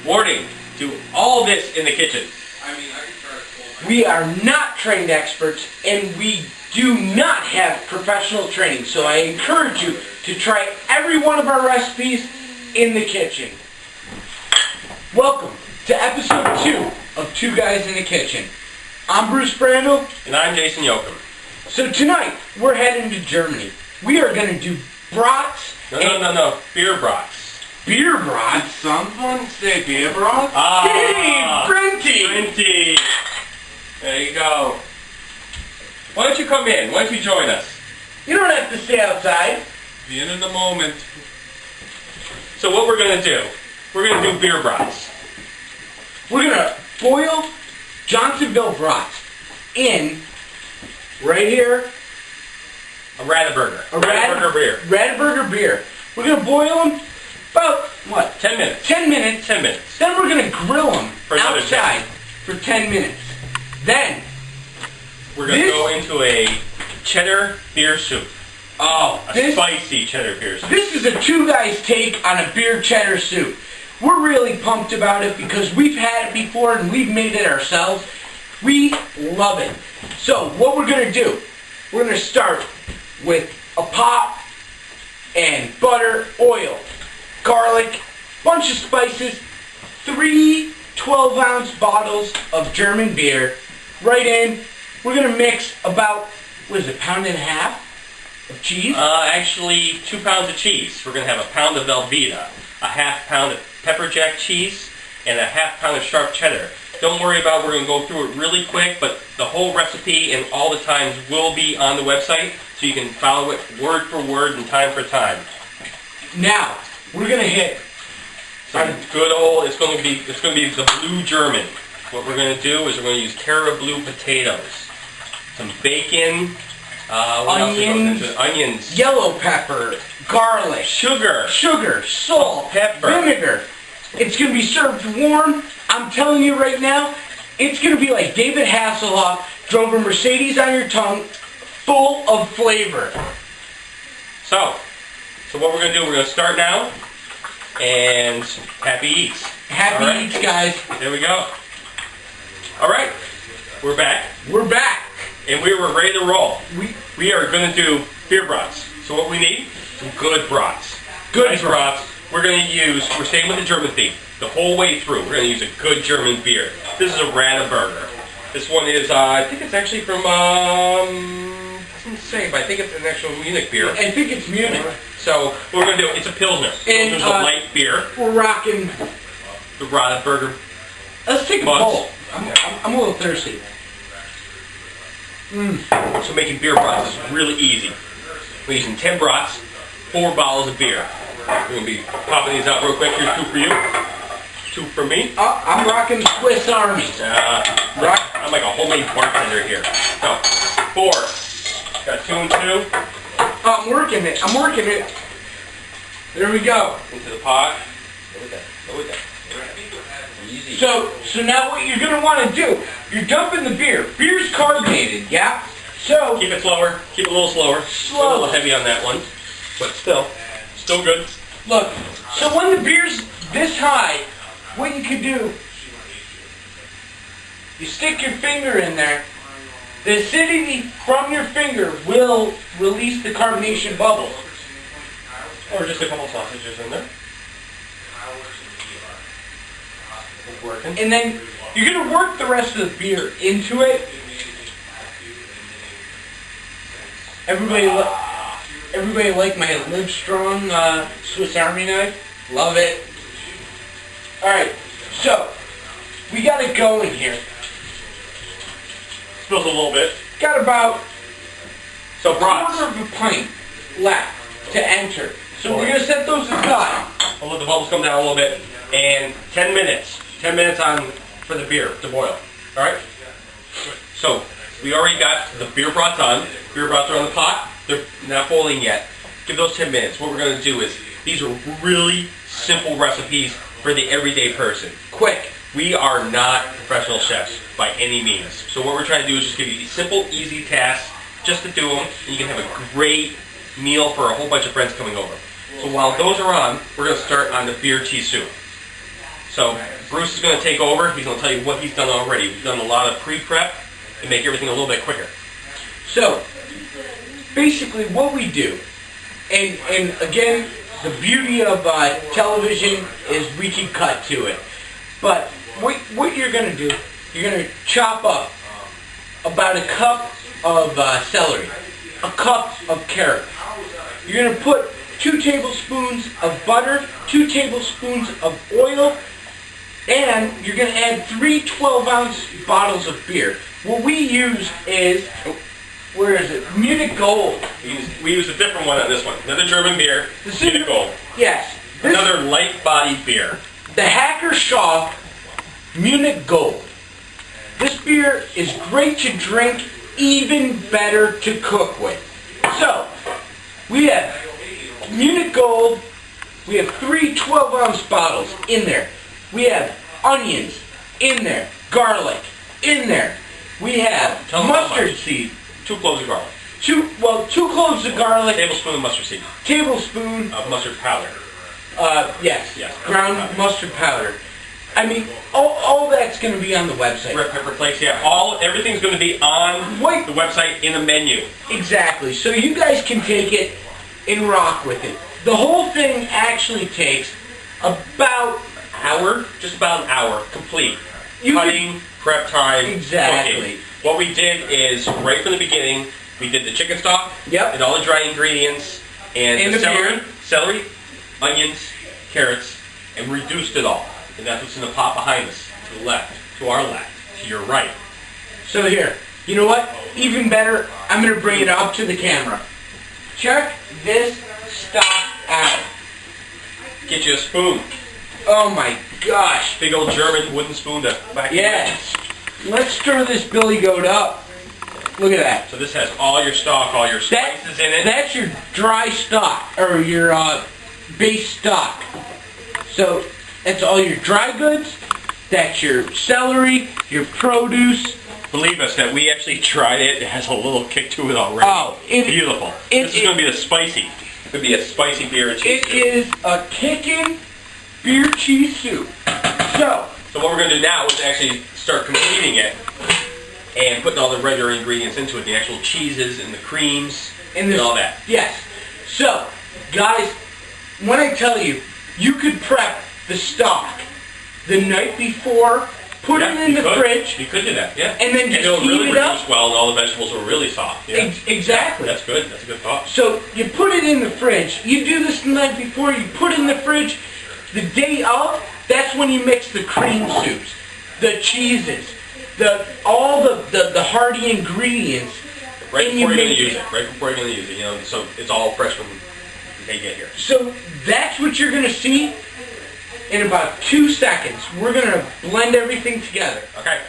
Warning, do all this in the kitchen. We are not trained experts, and we do not have professional training, so I encourage you to try every one of our recipes in the kitchen. Welcome to episode 2 of Two Guys in the Kitchen. I'm Bruce Brandel. And I'm Jason Yoakum. So tonight, we're heading to Germany. We are going to do brats. No. Beer brats. Beer brats? Someone say beer broth? Ah, Hey, Brenty! Brenty! There you go. Why don't you come in? Why don't you join us? You don't have to stay outside. Being in the moment. So what we're going to do, we're going to do beer brats. We're going to boil Johnsonville brats in, right here, A Radaburger. a Radaburger beer. Radaburger beer. We're going to boil them about, 10 minutes. 10 minutes. 10 minutes. Then we're going to grill them For another outside for 10 minutes. Then, We're going to go into a cheddar beer soup. A this, spicy cheddar beer soup. this is a Two Guys take on a beer cheddar soup. We're really pumped about it because we've had it before and we've made it ourselves. We love it. So what we're going to do, we're going to start with a pot and butter, oil, garlic, bunch of spices, 3 12-ounce bottles of German beer right in. We're going to mix about, pound and a half of cheese? Actually, 2 pounds of cheese. We're going to have a pound of Velveeta, a half pound of pepper jack cheese, and a half pound of sharp cheddar. Don't worry about it, we're going to go through it really quick, but the whole recipe and all the times will be on the website, so you can follow it word for word and time for time. Now, we're going to hit Some good old, it's going to be the blue German. What we're going to do is we're going to use Cara Blue potatoes, some bacon, onions, yellow pepper, garlic, sugar, salt, pepper, vinegar. It's going to be served warm. I'm telling you right now, it's going to be like David Hasselhoff drove a Mercedes on your tongue, full of flavor. So what we're going to do, we're going to start now, and happy eats. Happy All right. eats, guys. There we go. All right, we're back, We're back. and we were ready to roll. We We are going to do beer brats. So what we need, some good brats. Nice brats. We're staying with the German theme the whole way through. We're going to use a good German beer. This is a Radaburger. This one is, I think it's actually from, doesn't say, but I think it's an actual Munich beer. I think it's Munich. So what we're going to do, it's a Pilsner. And, Pilsner's a light beer. We're rocking. The Radaburger. Let's take a Buds. bowl. I'm a little thirsty. So making beer brats is really easy. We're using 10 brats, 4 bottles of beer. We're going to be popping these out real quick. Here's 2 for you, 2 for me. I'm rocking Swiss Army. I'm like a homemade bartender here. So, 4. Got 2 and 2. I'm working it. There we go. Into the pot. Go with that. Easy. So now what you're going to want to do, you're dumping the beer. Beer's carbonated, yeah? So, Keep it slower. Keep it a little slower. Slow. A little heavy on that one. But still good. look, so when the beer's this high, what you can do, you stick your finger in there. The acidity from your finger will release the carbonation bubbles. Or just a couple sausages in there. It's working. And then you're going to work the rest of the beer into it. Everybody like my Livestrong Swiss Army knife? Love it. Alright, so we got it going here. Spills a little bit. Got about So a brats. quarter of a pint left to enter. So we're going to set those aside. We'll let the bubbles come down a little bit. And 10 minutes. 10 minutes for the beer to boil. Alright? So, we already got the beer brats on. Beer brats are on the pot. They're not boiling yet. Give those 10 minutes. What we're going to do is, these are really simple recipes for the everyday person. Quick. We are not professional chefs by any means. So what we're trying to do is just give you these simple, easy tasks just to do them, and you can have a great meal for a whole bunch of friends coming over. So while those are on, we're going to start on the beer cheese soup. So Bruce is going to take over. He's going to tell you what he's done already. We've done a lot of pre-prep to make everything a little bit quicker. So, basically what we do, and again, the beauty of television is we can cut to it. But what you're going to do, you're going to chop up about a cup of celery, a cup of carrots. You're going to put 2 tablespoons of butter, 2 tablespoons of oil, and you're going to add 3 12-ounce bottles of beer. What we use is, where is it? Munich Gold. We use a different one on this one. Another German beer, Munich Gold. Yes. Another light-bodied beer. The Hacker Shaw Munich Gold. This beer is great to drink, even better to cook with. So, we have Munich Gold. We have 3 12-ounce bottles in there. We have onions in there, garlic in there. We have mustard seed. 2 cloves of garlic. 2 cloves of garlic. Tablespoon of mustard seed. Tablespoon Of mustard powder. Yes. Yes. Ground mustard powder. I mean, all that's going to be on the website. Red pepper flakes, yeah. Everything's going to be on the website in a menu. Exactly. So you guys can take it and rock with it. The whole thing actually takes about Just about an hour, complete. You Cutting, prep time, Exactly. cooking. What we did is, right from the beginning, we did the chicken stock, Yep. and all the dry ingredients, and the celery, onions, carrots, and reduced it all. And that's what's in the pot behind us, to the left, to our left, to your right. So here, you know what? Even better, I'm going to bring it up to the camera. Check this stock out. Get you a spoon. Oh my gosh. Big old German wooden spoon to back Yes. Let's stir this billy goat up. Look at that. So this has all your stock, all your spices in it. That's your dry stock, or your base stock. So that's all your dry goods. That's your celery, your produce. Believe us that we actually tried it. It has a little kick to it already. Oh, beautiful. This is going to be the spicy. It's going to be a spicy beer and cheese soup. It is a kickin' beer cheese soup. So what we're going to do now is actually start completing it and putting all the regular ingredients into it, the actual cheeses and the creams and all that. Yes. So, guys, when I tell you, you could prep the stock the night before, put it in the fridge. You could do that, yeah. And then just it'll heat really it up. reduce well, and all the vegetables will really soft. Yeah. Exactly. That's good. That's a good thought. So you put it in the fridge. You do this the night before. You put it in the fridge. The day of, that's when you mix the cream soups, the cheeses, all the hearty ingredients. Right and before you're going make to use it. Right before you're going to use it. You know, so it's all fresh when they get here. So that's what you're going to see in about 2 seconds. We're going to blend everything together. Okay.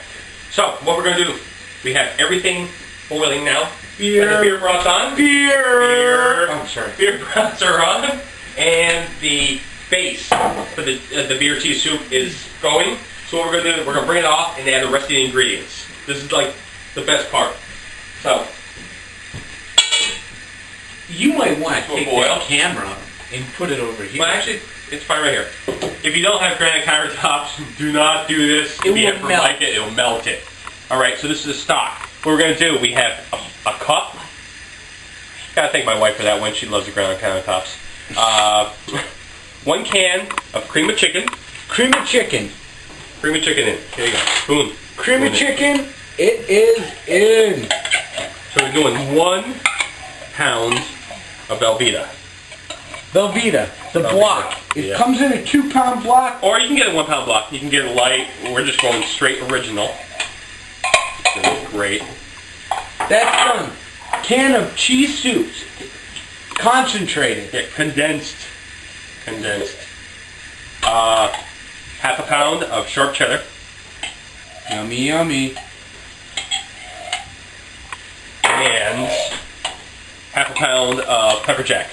So what we're going to do, we have everything boiling now. Beer. And the beer broth's on. Beer. I'm sorry. Beer broths are on, and the base for the beer cheese soup is going. So what we're going to do, we're going to bring it off and add the rest of the ingredients. This is like the best part. So You might want to take boil. that camera and put it over here. well, actually, it's fine right here. If you don't have granite countertops, do not do this. It If you will ever melt. like it, it'll melt it. All right. So this is the stock. What we're going to do, we have a cup. Gotta thank my wife for that one. She loves the granite countertops. 1 can of cream of chicken. Cream of chicken. Cream of chicken in. Here you go. Boom. Cream Boom of in. chicken. It is in. So we're doing 1 pound of Velveeta. Velveeta, the Velveeta, block. It yeah. comes in a 2-pound block. Or you can get a 1 pound block. You can get it light. We're just going straight original. This is great. That's done. Can of cheese soups. Concentrated. Yeah, condensed. Half a pound of sharp cheddar. Yummy, yummy. And half a pound of pepper jack.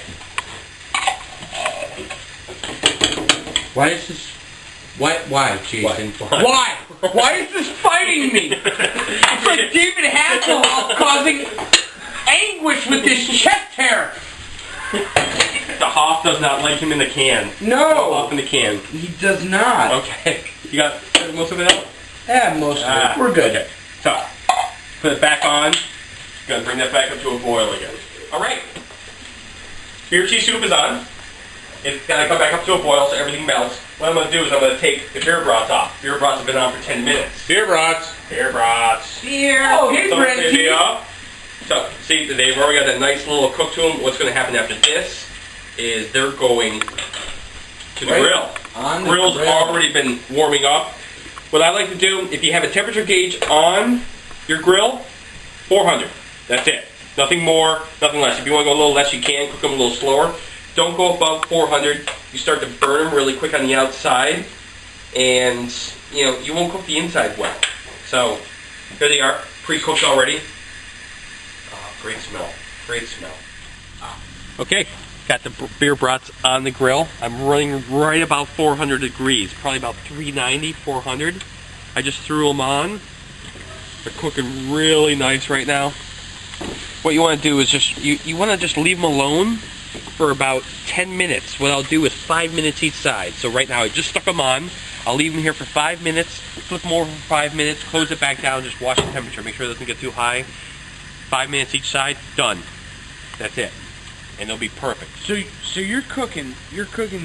Why is this? Why, Jason? Why? Why? Why is this fighting me? It's like David Hasselhoff causing anguish with this chest hair. Oh, Hoff does not like him in the can. No. Off in the can. He does not. Okay. You got most of it out? Yeah, most of it. We're good. Okay. So, put it back on. Gonna bring that back up to a boil again. Alright. Beer cheese soup is on. It's gotta come back up to a boil so everything melts. What I'm gonna do is I'm gonna take the beer broth off. Beer broths have been on for 10 minutes. Beer brats. Beer broths. Here. Oh, hey, So, Brenty. so, see, they've already got that nice little cook to them. What's gonna happen after this is they're going to the Right grill. on the Grill's grill. already been warming up. What I like to do, if you have a temperature gauge on your grill, 400. That's it. Nothing more, nothing less. If you want to go a little less, you can. Cook them a little slower. Don't go above 400. You start to burn them really quick on the outside, and you won't cook the inside well. So here they are, pre-cooked already. Oh, great smell. Great smell. Okay, got the beer brats on the grill. I'm running right about 400 degrees, probably about 390, 400. I just threw them on. They're cooking really nice right now. What you want to do is you want to just leave them alone for about 10 minutes. What I'll do is 5 minutes each side. So right now I just stuck them on. I'll leave them here for 5 minutes, flip them over for 5 minutes, close it back down, just watch the temperature, make sure it doesn't get too high. 5 minutes each side, done. That's it. And they'll be perfect. So you're cooking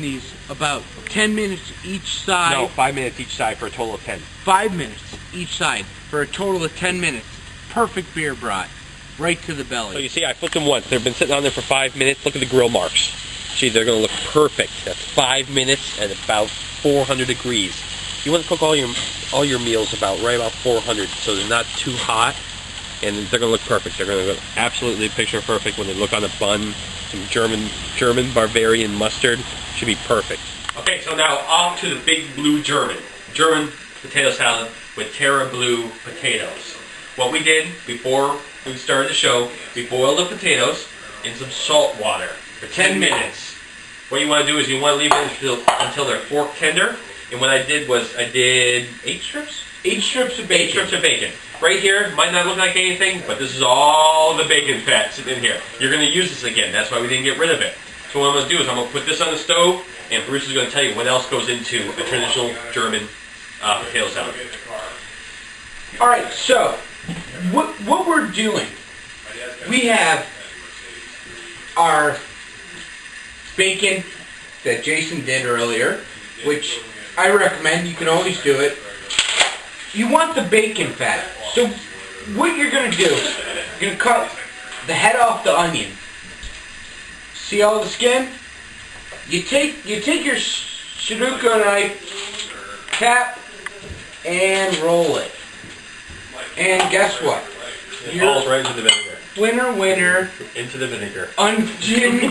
these about 10 minutes each side. No, 5 minutes each side for a total of 10. 5 minutes each side for a total of 10 minutes. Perfect beer brat. Right to the So belly. you see, I flipped them once. They've been sitting on there for 5 minutes. Look at the grill marks. See, they're going to look perfect. That's 5 minutes at about 400 degrees. You want to cook all your meals right about 400, so they're not too hot, and they're going to look perfect. They're going to look absolutely picture perfect when they look on the bun. Some German Bavarian mustard should be perfect. Okay, so now off to the big blue German potato salad with Terra Blue potatoes. What we did before we started the show, we boiled the potatoes in some salt water for 10 minutes. What you want to do is you want to leave it until they're fork tender. And what I did was I did 8 strips? 8 strips of bacon. 8 strips of bacon. Right here, might not look like anything, but this is all the bacon fat sitting in here. You're going to use this again. That's why we didn't get rid of it. So what I'm going to do is I'm going to put this on the stove, and Bruce is going to tell you what else goes into a traditional German potato salad. All right, so what we're doing, we have our bacon that Jason did earlier, which I recommend. You can always do it. You want the bacon fat. So what you're going to do, you're going to cut the head off the onion. See all the skin? You take your Sudoku knife, tap, and roll it. And guess what? It falls right into the vinegar. Winner, Into the vinegar. onion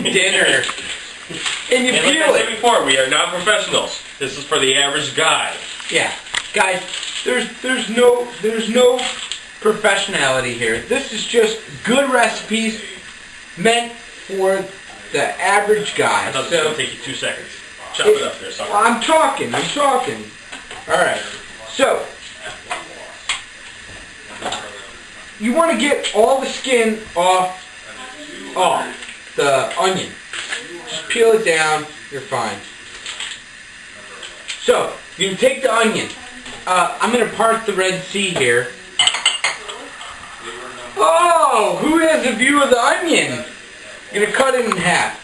dinner. And you And like peel I said it. before, we are not professionals. This is for the average guy. Yeah, guys, there's no professionality here. This is just good recipes meant for the average guy. I thought this was going to take you 2 seconds. Chop it up there, sucker. I'm talking. All right. So you want to get all the skin off the onion. Just peel it down. You're fine. So you can take the onion. I'm going to part the Red Sea here. Oh, who has a view of the onion? You're going to cut it in half.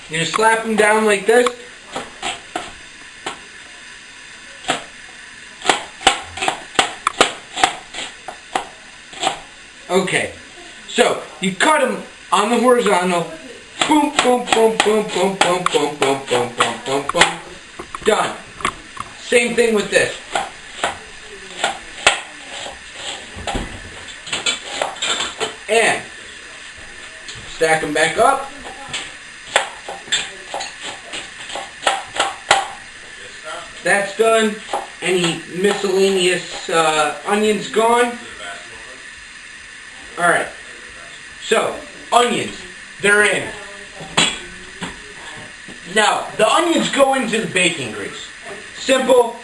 You're going to slap them down like this. Okay, so you cut them on the horizontal. Boom, boom, boom, boom, boom, boom, boom, boom, boom, boom, boom, boom. Done. Same thing with this. And stack them back up. That's done. Any miscellaneous onions gone. Alright. So, onions. They're in. Now, the onions go into the baking grease. Simple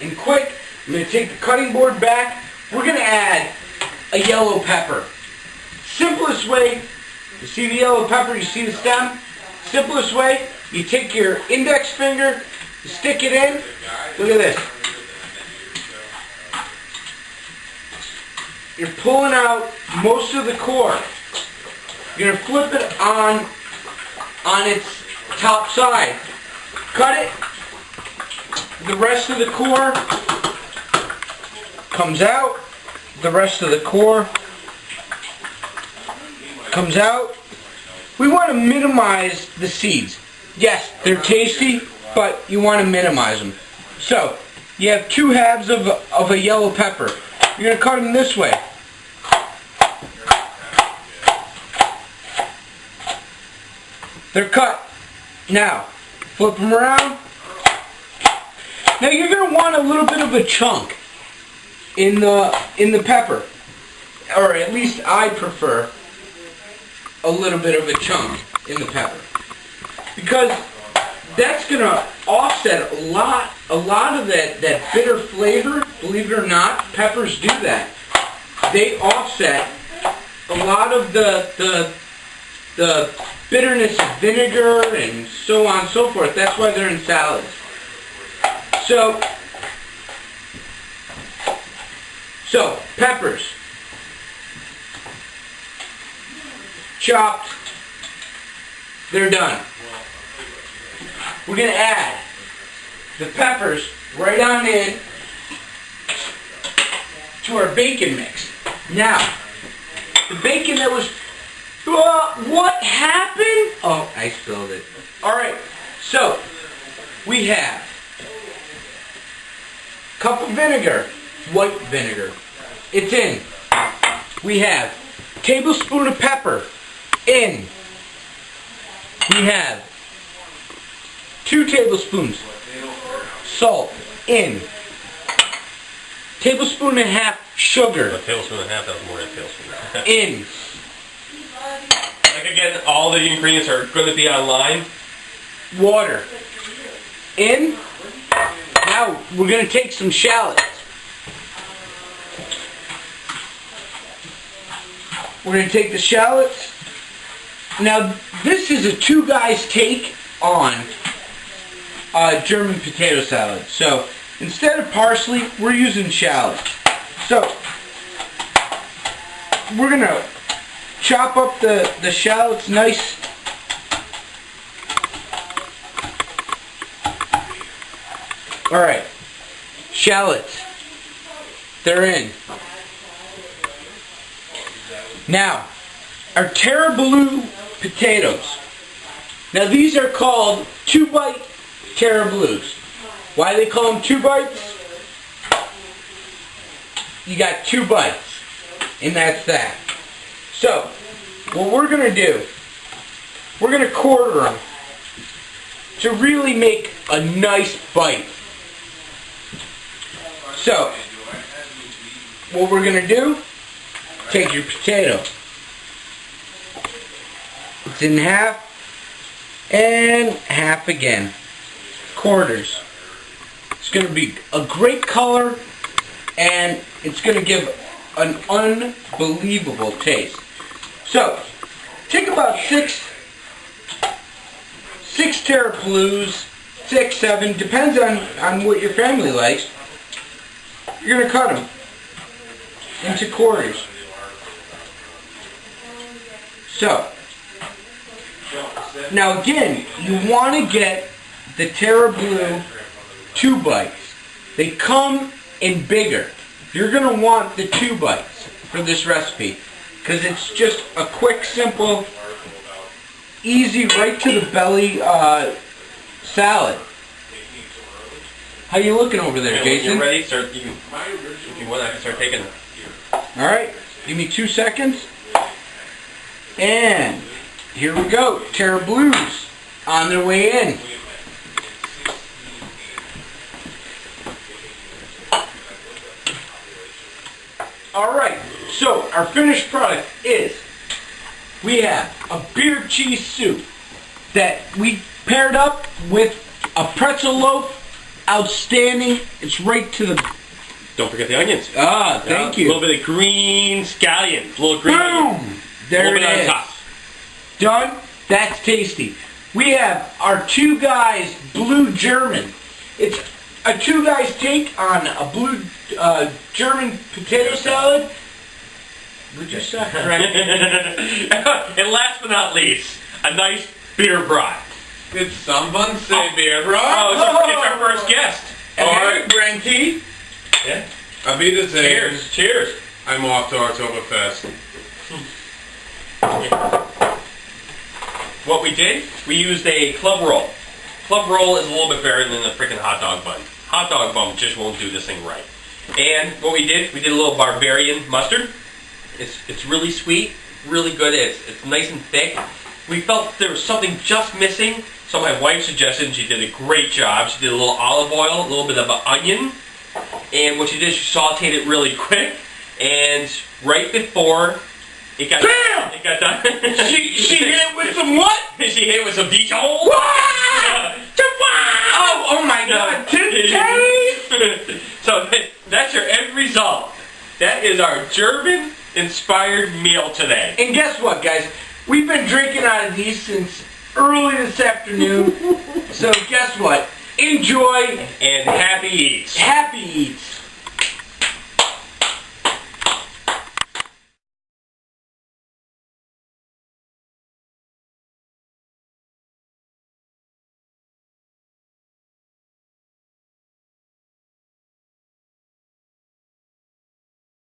and quick. I'm going to take the cutting board back. We're going to add a yellow pepper. Simplest way You see the yellow pepper, you see the stem? Simplest way, you take your index finger, you stick it in, look at this. You're pulling out most of the core. You're going to flip it on its top side. Cut it. The rest of the core comes out. The rest of the core comes out. We want to minimize the seeds. Yes, they're tasty, but you want to minimize them. So, you have 2 halves of a yellow pepper. You're going to cut them this way. They're cut. Now, flip them around. Now you're going to want a little bit of a chunk in the pepper. Or at least I prefer a little bit of a chunk in the pepper. Because that's going to offset a lot of that bitter flavor. Believe it or not, peppers do that. They offset a lot of the bitterness of vinegar and so on and so forth. That's why they're in salads. So peppers. Chopped. They're done. We're going to add the peppers right on in to our bacon mix. Now, the bacon that was... what happened? Oh, I spilled it. Alright, so we have a cup of vinegar, white vinegar. It's in. We have a tablespoon of pepper. In. We have 2 tablespoons salt. In. Tablespoon and a half sugar. A tablespoon and a half, that was more than a tablespoon. In. Like again, all the ingredients are going to be online. Water. In. Now we're going to take some shallots. We're going to take the shallots. Now this is a 2 guys take on German potato salad. So instead of parsley, we're using shallots. So we're going to chop up the shallots nice. Alright. Shallots. They're in. Now, our Terra Blue potatoes. Now these are called 2-bite Terra Blues. Why they call them 2 bites? You got 2 bites. And that's that. So, what we're going to do, we're going to quarter them to really make a nice bite. So, what we're going to do, take your potato. It's in half and half again. Quarters. It's going to be a great color and it's going to give an unbelievable taste. So, take about 6 Terra Blues, 6, 7, depends on what your family likes. You're going to cut them into quarters. So, now again, you want to get the Terra Blue 2 bites. They come in bigger. You're going to want the 2 bites for this recipe because it's just a quick, simple, easy, right to the belly salad. How you looking over there, Jason? When you're ready, if you want, I can start taking them. Alright, give me 2 seconds. And here we go. Terra Blues on their way in. Alright, so our finished product is we have a beer cheese soup that we paired up with a pretzel loaf. Outstanding. It's right to the... Don't forget the onions. Thank you. A little bit of green scallions. A little green onion. Boom! There it it is. is. Done? That's tasty. We have our Two Guys Blue German. It's a Two Guys take on a blue German potato salad. Would you say? And last but not least, a nice beer broth. Did someone say beer Oh, broth? it's our first guest. All right, Granky. Yeah. I'll be the same. Cheers. Cheers. I'm off to Oktoberfest. What we did, we used a club roll. Club roll is a little bit better than the freaking hot dog bun. Hot dog bun just won't do this thing right. And what we did a little Bavarian mustard. It's really sweet, really good. It's nice and thick. We felt there was something just missing, so my wife suggested, and she did a great job. She did a little olive oil, a little bit of an onion, and what she did, she sauteed it really quick. And right before it got Bam! it got done, She hit it with some what? she hit it with some Dijon. Oh my God! Today. So that's your end result. That is our German-inspired meal today. And guess what, guys? We've been drinking out of these since early this afternoon. So guess what? Enjoy. And happy eats. Happy eats.